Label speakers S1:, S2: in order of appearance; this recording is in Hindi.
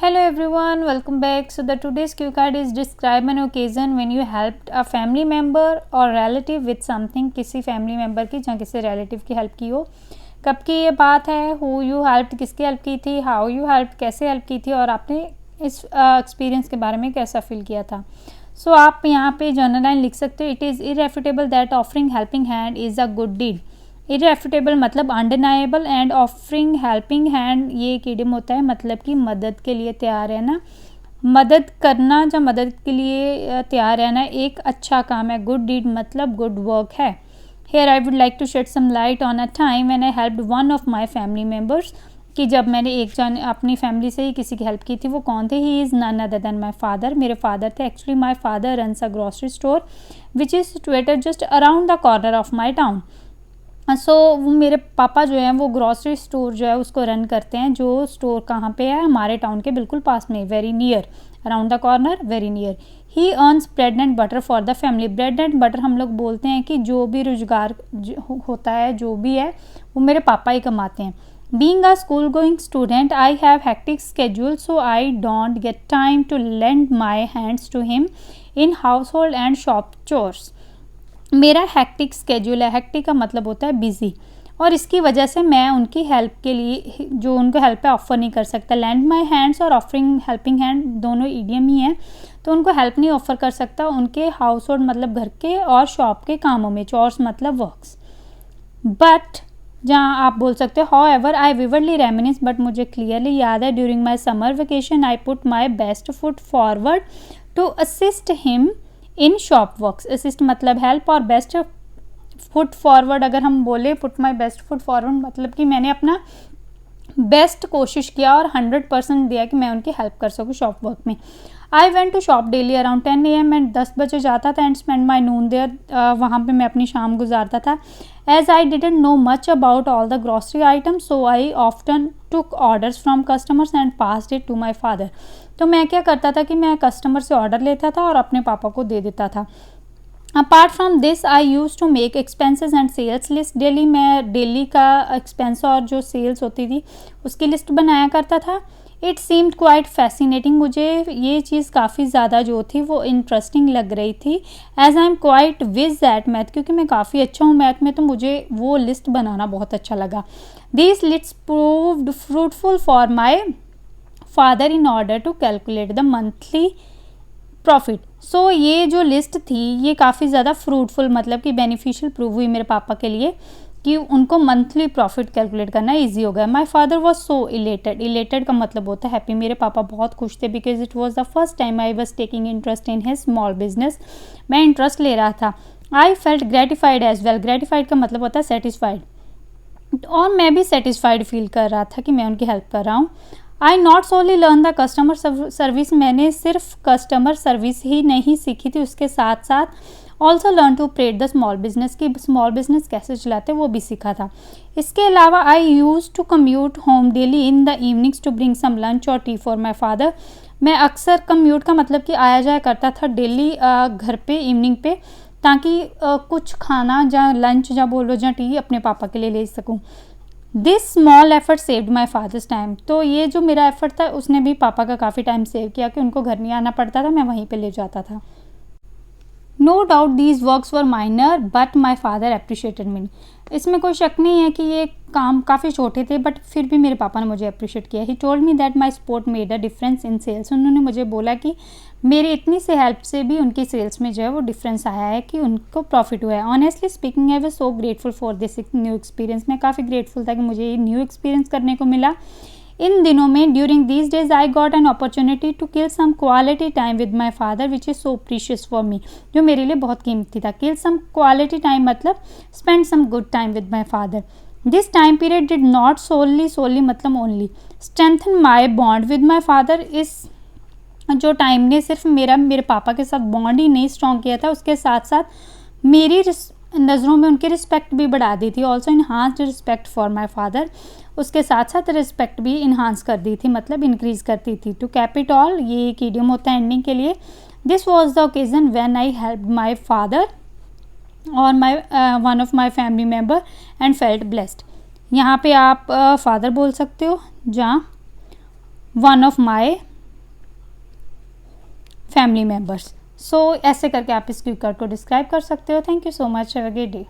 S1: Hello everyone, welcome back. So the today's cue card is describe an occasion when you helped a family member or relative with something. किसी family member की या किसी relative की help की हो. कब की ये बात है, who you helped, किसकी help की थी, how you helped, कैसे help की थी और आपने इस experience के बारे में कैसा feel किया था. So आप यहाँ पे journal line लिख सकते हो. It is irrefutable that offering helping hand is a good deed. इरेफ्यूटेबल मतलब undeniable and offering helping hand ये एक इडियम होता है, मतलब कि मदद के लिए तैयार रहना, मदद करना या मदद के लिए तैयार रहना एक अच्छा काम है. गुड डीड मतलब गुड वर्क है. Here I would like to shed some light on a time when I helped one of my family members कि जब मैंने एक जन अपनी फैमिली से ही किसी की हेल्प की थी. वो कौन थे? He is none other than my father. मेरे फादर थे. Actually my father runs a grocery store which is situated just around the corner of my town. So मेरे पापा जो हैं वो ग्रॉसरी स्टोर जो है उसको रन करते हैं, जो स्टोर कहाँ पे है? हमारे टाउन के बिल्कुल पास में, very near, around the corner, very near. He earns bread and butter for the family. Bread and butter हम लोग बोलते हैं कि जो भी रोजगार होता है, जो भी है वो मेरे पापा ही कमाते हैं. Being a school going student, I have hectic schedule, so I don't get time to lend my hands to him in household and shop chores. मेरा हेक्टिक स्केड्यूल है. हेक्टिक का मतलब होता है बिजी, और इसकी वजह से मैं उनकी हेल्प के लिए जो उनको हेल्प है ऑफ़र नहीं कर सकता. लैंड माई हैंड्स और ऑफरिंग हेल्पिंग हैंड दोनों ईडियम ही हैं, तो उनको हेल्प नहीं ऑफ़र कर सकता उनके हाउस होल्ड मतलब घर के और शॉप के कामों में. चोर्स मतलब वर्क्स. बट जहाँ आप बोल सकते हो however I vividly reminisce, but मुझे क्लियरली याद है during my summer vacation I put my best foot forward to assist him in shop works. Assist मतलब हेल्प, और बेस्ट फुट फॉरवर्ड अगर हम बोले, put my best foot forward मतलब कि मैंने अपना बेस्ट कोशिश किया और 100% दिया कि मैं उनकी हेल्प कर सकूँ शॉप वर्क में. I went to shop daily around 10 AM and 10 बजे जाता था and spend my noon there. वहाँ पे मैं अपनी शाम गुजारता था. As I didn't know much about all the grocery item, so I often took orders from customers and passed it to my father. तो मैं क्या करता था कि मैं कस्टमर से ऑर्डर लेता था और अपने पापा को दे देता था. Apart from this I use to make expenses and sales list daily. मैं डेली का एक्सपेंस और जो सेल्स होती थी उसकी लिस्ट बनाया करता था. It seemed quite fascinating. मुझे ये चीज़ काफ़ी ज़्यादा जो थी वो इंटरेस्टिंग लग रही थी. As I am quite whiz at math, क्योंकि मैं काफ़ी अच्छा हूँ मैथ में, तो मुझे वो लिस्ट बनाना बहुत अच्छा लगा. This list proved fruitful for my father in order to calculate the monthly profit. So ये जो लिस्ट थी ये काफ़ी ज़्यादा फ्रूटफुल मतलब कि बेनिफिशियल प्रूव हुई मेरे पापा के लिए कि उनको मंथली प्रॉफिट कैलकुलेट करना इजी हो गया. My father was so elated. Elated का मतलब होता है हैप्पी. मेरे पापा बहुत खुश थे because it was the first time I was taking interest in his small business. मैं इंटरेस्ट ले रहा था. I felt gratified as well. Gratified का मतलब होता है सेटिस्फाइड, और मैं भी सेटिस्फाइड फील कर रहा था कि मैं उनकी हेल्प कर रहा हूँ. I not solely learn the customer service. मैंने सिर्फ कस्टमर सर्विस ही नहीं सीखी थी, उसके साथ साथ also learn to operate the small business की स्मॉल बिजनेस कैसे चलाते वो भी सीखा था. इसके अलावा I use to commute home daily in the evenings to bring some lunch और टी फॉर माई फादर. मैं अक्सर कम्यूट का मतलब कि आया जाया करता था डेली घर पे इवनिंग पे, ताकि कुछ खाना या लंच या बोलो या टी अपने पापा के लिए ले सकूँ. This small effort saved my father's time. तो ये जो मेरा एफर्ट था उसने भी पापा का काफ़ी टाइम सेव किया कि उनको घर नहीं आना पड़ता था, मैं वहीं पे ले जाता था. No doubt these works were minor but my father appreciated me. इसमें कोई शक नहीं है कि ये काम काफ़ी छोटे थे, बट फिर भी मेरे पापा ने मुझे अप्रिशिएट किया. He told me that my support made a difference in sales. उन्होंने मुझे बोला कि मेरी इतनी से हेल्प से भी उनकी सेल्स में जो है वो डिफरेंस आया है कि उनको प्रॉफिट हुआ है. Honestly speaking I was so grateful for this new experience. मैं काफ़ी ग्रेटफुल था कि मुझे ये न्यू एक्सपीरियंस करने को मिला. इन दिनों में during these days I got an opportunity to kill some quality time with my father which is so precious for me, जो मेरे लिए बहुत कीमती था. किल सम क्वालिटी टाइम मतलब spend some good time with my father. This time period did not solely मतलब only strengthen my bond with my father. इस जो टाइम ने सिर्फ मेरे पापा के साथ बॉन्ड ही नहीं स्ट्रॉन्ग किया था, उसके साथ साथ मेरी नज़रों में उनकी रिस्पेक्ट भी बढ़ा दी थी. Also enhanced respect for my father. उसके साथ साथ रिस्पेक्ट भी इन्हांस कर दी थी, मतलब इंक्रीज करती थी. टू कैप इट ऑल, ये एक इडियम होता है एंडिंग के लिए. This was the occasion when I helped my father और my one of my family member and felt blessed. यहाँ पे आप फादर बोल सकते हो, जहाँ one of my family members. So ऐसे करके आप इस क्यू कार्ड को डिस्क्राइब कर सकते हो। Thank you so much, have a great day.